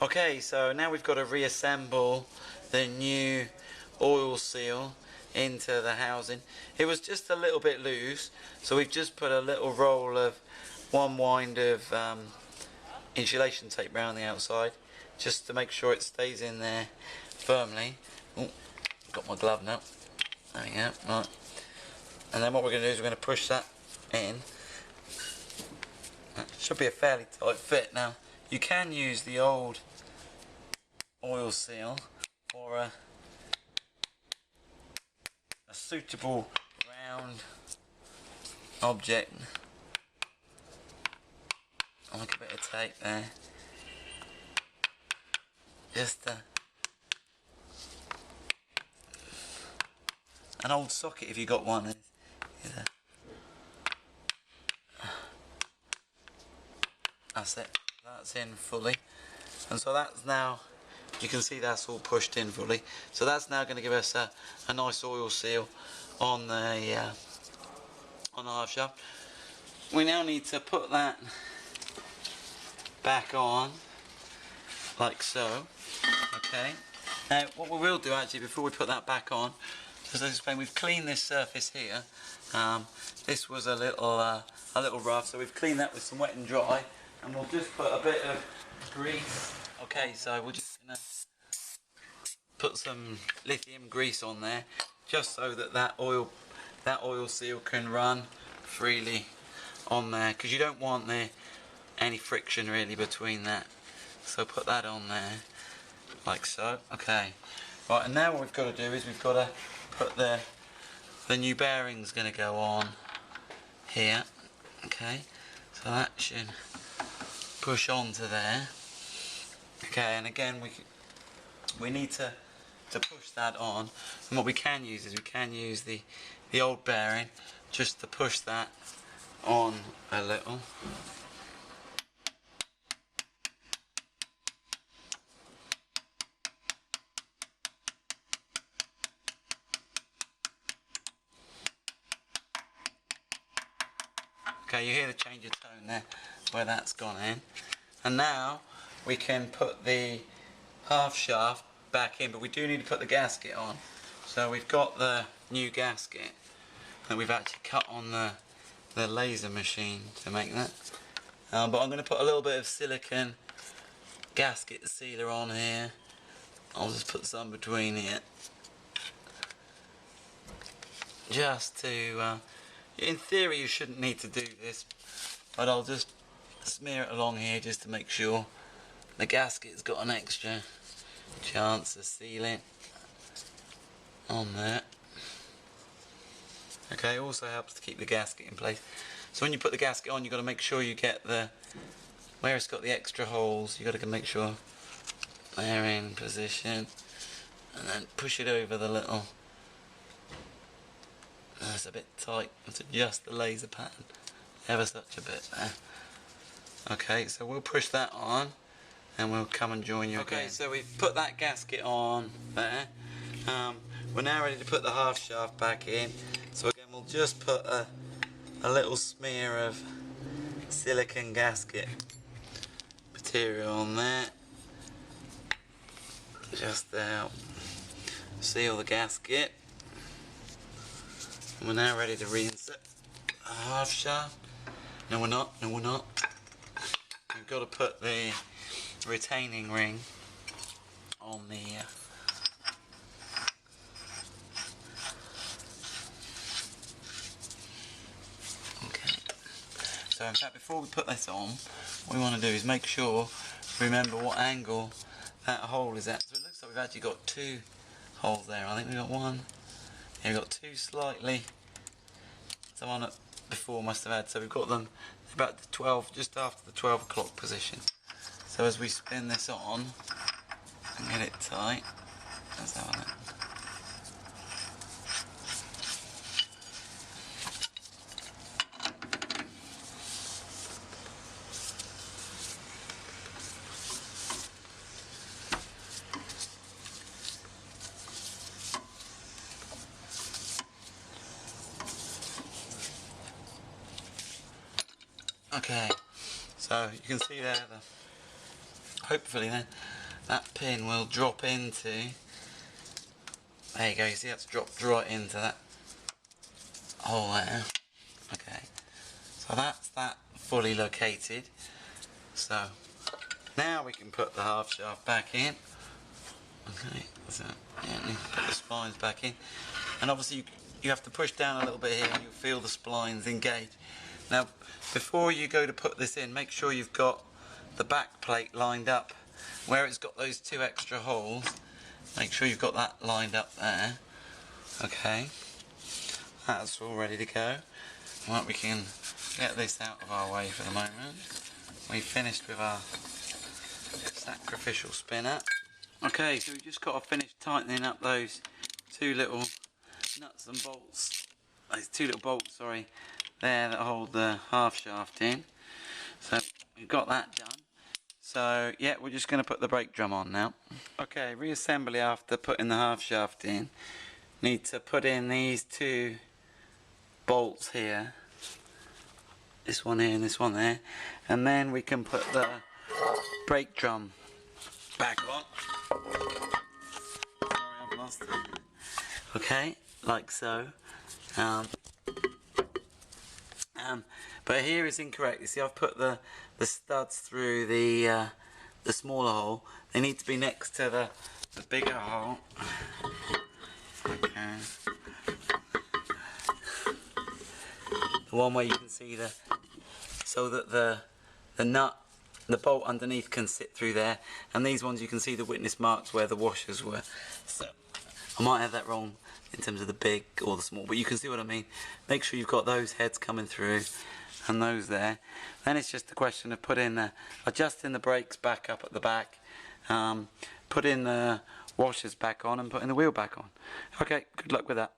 Okay, so now we've got to reassemble the new oil seal into the housing. It was just a little bit loose, so we've just put a little roll of one wind of insulation tape around the outside, just to make sure it stays in there firmly. Oh, got my glove now. There we go. Right. And then what we're going to do is we're going to push that in. It should be a fairly tight fit. Now, you can use the old oil seal for a suitable round object. I like a bit of tape there. Just an old socket if you got one. That's it. That's in fully. And so that's now, you can see that's all pushed in fully. So that's now going to give us a nice oil seal on the half shaft. We now need to put that back on, like so. Okay. Now what we will do actually before we put that back on, as I explained, we've cleaned this surface here. This was a little rough, so we've cleaned that with some wet and dry, and we'll just put a bit of grease. Okay, so we're just gonna put some lithium grease on there, just so that that oil seal can run freely on there, because you don't want any friction really between that. So put that on there, like so. Okay. Right, and now what we've got to do is we've got to put the new bearing's going to go on here. Okay, so that should push onto there. Okay, and again we need to push that on, and what we can use is we can use the old bearing just to push that on a little. Okay, you hear the change of tone there, where that's gone in. And now we can put the half shaft back in, but we do need to put the gasket on. So we've got the new gasket that we've actually cut on the laser machine to make that. But I'm going to put a little bit of silicone gasket sealer on here. I'll just put some between it, just to in theory you shouldn't need to do this, but I'll just smear it along here just to make sure the gasket's got an extra chance of sealing on there. Okay, also helps to keep the gasket in place. So when you put the gasket on, you've got to make sure you get where it's got the extra holes, you've got to make sure they're in position, and then push it over the little. That's a bit tight. Let's adjust the laser pattern ever such a bit there. Okay, so we'll push that on and we'll come and join you again. Okay, so we've put that gasket on there. We're now ready to put the half shaft back in. So again, we'll just put a little smear of silicone gasket material on there, just to help seal the gasket. And we're now ready to reinsert the half shaft. No, we're not. No, we're not. We've got to put the retaining ring on the okay. So in fact, before we put this on, what we want to do is make sure, remember what angle that hole is at. So it looks like we've actually got two holes there. I think we've got one. Yeah, we've got two slightly. The one that before must have had. So we've got them about the 12, just after the 12 o'clock position. So as we spin this on and get it tight, let's have a look. Okay, so you can see there hopefully then that pin will drop into, there you go, you see that's dropped right into that hole there. Okay, so that's that fully located. So now we can put the half shaft back in. Okay, so yeah, put the splines back in, and obviously you have to push down a little bit here and you'll feel the splines engage. Now before you go to put this in, make sure you've got the back plate lined up where it's got those 2 extra holes. Make sure you've got that lined up there. Okay, that's all ready to go. Right, we can get this out of our way for the moment. We finished with our sacrificial spinner. Okay, so we've just got to finish tightening up those 2 little nuts and bolts. Those 2 little bolts, sorry, there that hold the half shaft in. So we've got that done. So yeah, we're just going to put the brake drum on now. Okay, reassembly after putting the half shaft in. Need to put in these 2 bolts here. This one here and this one there. And then we can put the brake drum back on. Sorry, I've lost it. Okay, like so. But here is incorrect. You see, I've put the studs through the smaller hole. They need to be next to the bigger hole. Okay. The one where you can see so that the nut, the bolt underneath can sit through there, and these ones you can see the witness marks where the washers were. So I might have that wrong in terms of the big or the small, but you can see what I mean. Make sure you've got those heads coming through and those there. Then it's just a question of adjusting the brakes back up at the back, putting the washers back on and putting the wheel back on. Okay, good luck with that.